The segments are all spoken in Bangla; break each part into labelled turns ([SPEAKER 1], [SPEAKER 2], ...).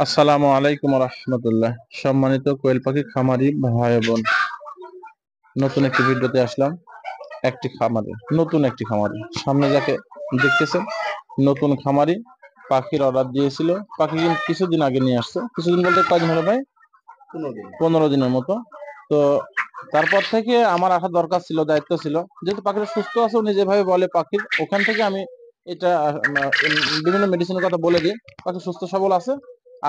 [SPEAKER 1] আসসালামু আলাইকুম রহমতুল্লাহ। সম্মানিত কোয়েল পাখি খামারি ভাই বোন, নতুন একটি ভিডিওতে আসলাম। নতুন একটি খামারি সামনে যাকে দেখতেছেন, নতুন খামারি পাখির অর্ডার দিয়েছিল। পাখি কিন্তু কিছুদিন আগে নিয়ে আসছে। কিছুদিন বলতে কয়দিন হলো ভাই? 15 দিনের মতো। তো তারপর থেকে আমার আসা দরকার ছিল, দায়িত্ব ছিল, যেহেতু পাখিটা সুস্থ আছে, উনি যেভাবে বলে পাখির ওখান থেকে আমি এটা বিভিন্ন মেডিসিনের কথা বলে দিই। পাখি সুস্থ সবল আছে,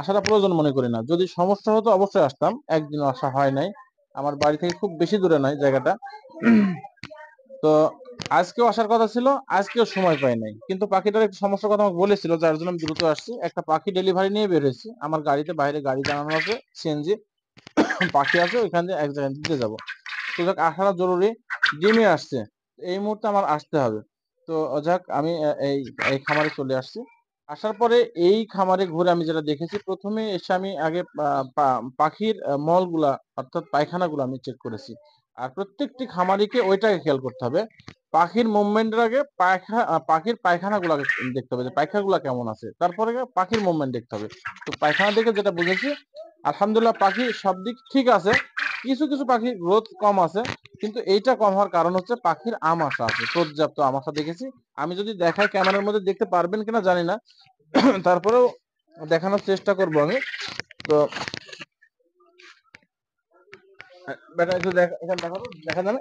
[SPEAKER 1] আসাটা প্রয়োজন মনে করি না। যদি সমস্যা হতো অবশ্যই আসতাম, একদিনও আসা হয় নাই। আমার বাড়ি থেকে খুব বেশি দূরে নয় জায়গাটা। তো আজকেও আসার কথা ছিল, আজকেও সময় পাই নাই। কিন্তু পাখিটার একটু সমস্যার কথা আমাকে বলেছিল, যার জন্য আমি দ্রুত আসছি। একটা পাখি ডেলিভারি নিয়ে বের হয়েছি। আমার গাড়িতে বাইরে গাড়ি দাঁড়ানো আছে, সিএনজি পাখি আছে, ওইখান দিয়ে এক জায়গায় দিতে যাবো। তো যাক, আসাটা জরুরি। ডিমে আসছে, এই মুহূর্তে আমার আসতে হবে। তো যাক, আমি এই এই খামারে চলে আসছি। আসার পরে এই খামারে ঘুরে আমি যেটা দেখেছি, প্রথমে এসে আমি আগে পাখির মলগুলা অর্থাৎ পায়খানাগুলো আমি চেক করেছি। আর প্রত্যেকটি খামারিকে ওইটাকে খেয়াল করতে হবে, পাখির মুভমেন্টের আগে পাখির পায়খানাগুলো দেখতে হবে, যে পায়খানাগুলো কেমন আছে, তারপরে পাখির মুভমেন্ট দেখতে হবে। তো পায়খানা দেখে যেটা বুঝেছি, আলহামদুলিল্লাহ পাখি সব দিক ঠিক আছে। কিছু কিছু পাখির গ্রোথ কম আছে, কিন্তু এইটা কম হওয়ার কারণ হচ্ছে পাখির আমাশা আছে, পর্যাপ্ত আমাশা দেখেছি। আমি যদি দেখাই, ক্যামেরার মধ্যে দেখতে পারবেন কিনা জানি না, তারপরেও দেখানোর চেষ্টা করব আমি। তো বেটা একটু এখানে দেখাবো, দেখা যাবে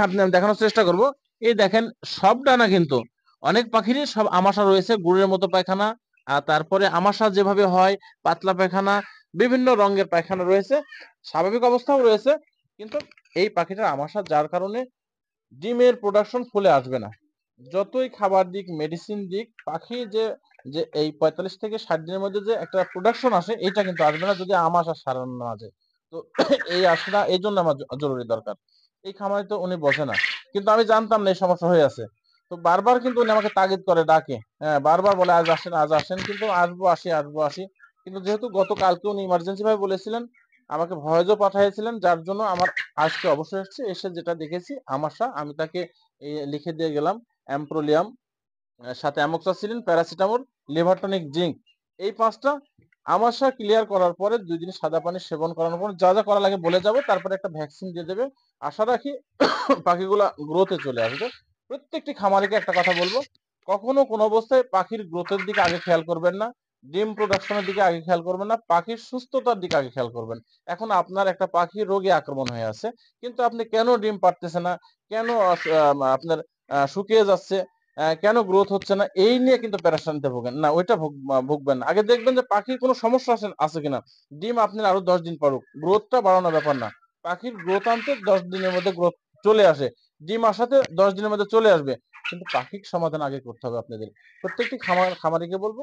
[SPEAKER 1] আপনি, আমি দেখানোর চেষ্টা করব। এই দেখেন, সব ডানা কিন্তু অনেক পাখিরই সব আমাশা রয়েছে, গুড়ের মতো পায়খানা। আর তারপরে আমাশা যেভাবে হয়, পাতলা পায়খানা, বিভিন্ন রঙের পায়খানা রয়েছে, স্বাভাবিক অবস্থাও রয়েছে। কিন্তু এই পাখিটার আমাশা, যার কারণে ডিমের প্রোডাকশন ফুলে আসবে না। যতই খাবার দিক, মেডিসিন দিক, পাখি যে যে এই 45 থেকে 60 দিনের মধ্যে যে একটা প্রোডাকশন আসে, এটা কিন্তু আসবে না যদি আমাশা সারানো না যায়। তো এই আশাটা এই জন্য আমার জরুরি দরকার। এই খামারে তো উনি বসে না, কিন্তু আমি জানতাম না এই সমস্যা হয়ে আছে। তো বারবার কিন্তু উনি আমাকে তাগিদ করে, ডাকে, হ্যাঁ, বারবার বলে আজ আসেন, আজ আসেন, কিন্তু আসবো, আসি, আসবো, আসি। কিন্তু যেহেতু গতকালকে উনি ইমার্জেন্সি ভাবে বলেছিলেন, আমাকে ভয়েসও পাঠিয়েছিলেন, যার জন্য আমার আজকে অবশ্যই এসেছে। এসে যেটা দেখেছি আমাশা, আমি তাকে লিখে দিয়ে গেলাম অ্যাম্প্রোলিয়াম, সাথে অ্যামোক্সাসিলিন, প্যারাসিটামল, লিভারটনিক, জিঙ্ক, এই 5টা আমাশা ক্লিয়ার করার পরে 2 দিন সাদা পানি সেবন করানোর পর যা যা করা লাগে বলে যাব, তারপরে একটা ভ্যাকসিন দিয়ে দেবে। আশা রাখি পাখিগুলা গ্রোথে চলে আসবে। প্রত্যেকটি খামারিকে একটা কথা বলবো, কখনো কোনো অবস্থায় পাখির গ্রোথের দিকে আগে খেয়াল করবেন না, ডিম প্রোডাকশনের দিকে আগে খেয়াল করবেন না, পাখির সুস্থতার দিকে আগে খেয়াল করবেন। এখন আপনার একটা পাখি রোগে আক্রমণ হয়ে আছে, কিন্তু আপনি কেন ডিম পারতেছে না, কেন আপনার শুকিয়ে যাচ্ছে, কেন গ্রোথ হচ্ছে না, এই নিয়ে কিন্তু পেরেশানিতে ভোগেন না, ওইটা ভুগবেন না। আগে দেখবেন যে পাখির কোনো সমস্যা আছে কিনা। ডিম আপনার আরো 10 দিন পড়ুক, গ্রোথটা বাড়ানোর ব্যাপার না। পাখির গ্রোথ আনতে 10 দিনের মধ্যে গ্রোথ চলে আসে, ডিম আসাতে 10 দিনের মধ্যে চলে আসবে। কিন্তু পাখির সমাধান আগে করতে হবে আপনাদের। প্রত্যেকটি খামারিকে বলবো,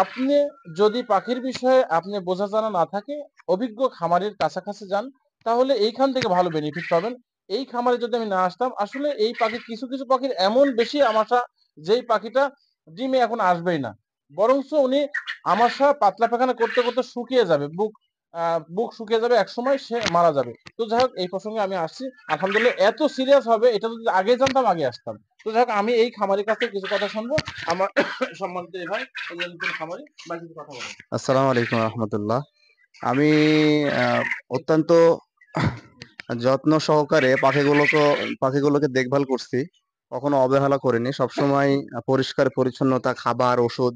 [SPEAKER 1] আপনি যদি পাখির বিষয়ে আপনি বোঝা জানা না থাকে, অভিজ্ঞ খামারির কাছাকাছি যান, তাহলে এইখান থেকে ভালো বেনিফিট পাবেন। এই খামারে যদি আমি না আসতাম, আসলে এই পাখি, কিছু কিছু পাখির এমন বেশি আমাশা, যেই পাখিটা ডিমে এখন আসবেই না। বরঞ্চ উনি আমাশা পাতলা পায়খানা করতে করতে শুকিয়ে যাবে, বুক শুকিয়ে যাবে, এক সময় সে মারা যাবে। তো যাই হোক, এই প্রসঙ্গে আমি আসছি। আলহামদুলিল্লাহ, এত সিরিয়াস হবে এটা যদি আগে জানতাম, আগে আসতাম। তো যাই হোক, আমি এই খামারের কাছে কিছু কথা শুনবো। আমার সম্মানিত এই ভাই, এই যে নতুন খামারি, বা কিছু কথা বলেন।
[SPEAKER 2] আসসালামু আলাইকুম রহমতুল্লাহ। আমি আহ, অত্যন্ত যত্ন সহকারে পাখিগুলোকে দেখভাল করছি। কখনো অবহেলা করিনি, সবসময় পরিষ্কার পরিচ্ছন্নতা, খাবার, ওষুধ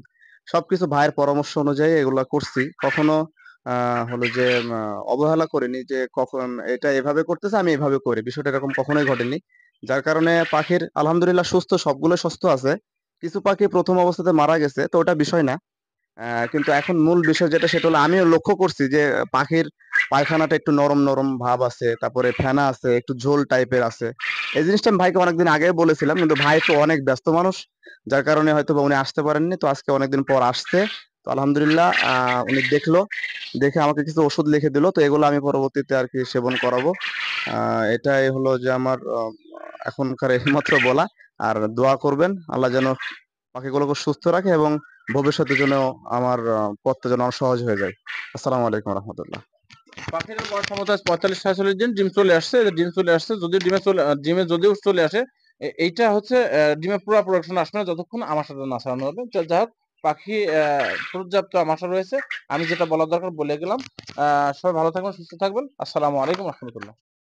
[SPEAKER 2] সবকিছু ভাইয়ের পরামর্শ অনুযায়ী এগুলা করছি। কখনো হলো যে অবহেলা করিনি, যে কখন এটা এভাবে করতেছে আমি এভাবে করি, বিষয়টা এরকম কখনোই ঘটেনি। যার কারণে পাখির আলহামদুলিল্লাহ সুস্থ, সবগুলো সুস্থ আছে। কিছু পাখি প্রথম অবস্থাতে মারা গেছে, তো ওটা বিষয় না। কিন্তু এখন মূল বিষয় যেটা, সেটা হলো আমিও লক্ষ্য করছি যে পাখির পায়খানাটা একটু নরম নরম ভাব আছে, তারপরে ফেনা আছে, একটু ঝোল টাইপের আছে। এই জিনিসটা আমি ভাইকে অনেকদিন আগে বলেছিলাম, কিন্তু ভাই তো অনেক ব্যস্ত মানুষ, যার কারণে হয়তো বা উনি আসতে পারেননি। তো আজকে অনেকদিন পর আসছে। তো আলহামদুলিল্লাহ উনি দেখলো, দেখে আমাকে কিছু ওষুধ লিখে দিল। তো এগুলো আমি পরবর্তীতে আর কি সেবন করাবো। এটাই হলো যে আমার এখনকার এইমাত্র বলা। আর দোয়া করবেন আল্লাহ যেন পাখিগুলোকে সুস্থ রাখে এবং ভবিষ্যতের জন্য আমার পথটা যেন আমার সহজ হয়ে যায়। আসসালামু আলাইকুম রহমতুল্লাহ।
[SPEAKER 1] পাখির বয়স ক্ষমতা 45-46 দিন, ডিম চলে আসছে, ডিম চলে আসছে। যদি ডিমে যদিও চলে আসে, এইটা হচ্ছে ডিমে পুরো প্রোডাকশন আসবে না যতক্ষণ আমার সাথে না ছাড়ানো হবে। যাই হোক, পাখি পর্যাপ্ত আমাশা রয়েছে। আমি যেটা বলার দরকার বলে গেলাম। সবাই ভালো থাকবেন, সুস্থ থাকবেন। আসসালামু আলাইকুম রহমতুল্লাহ।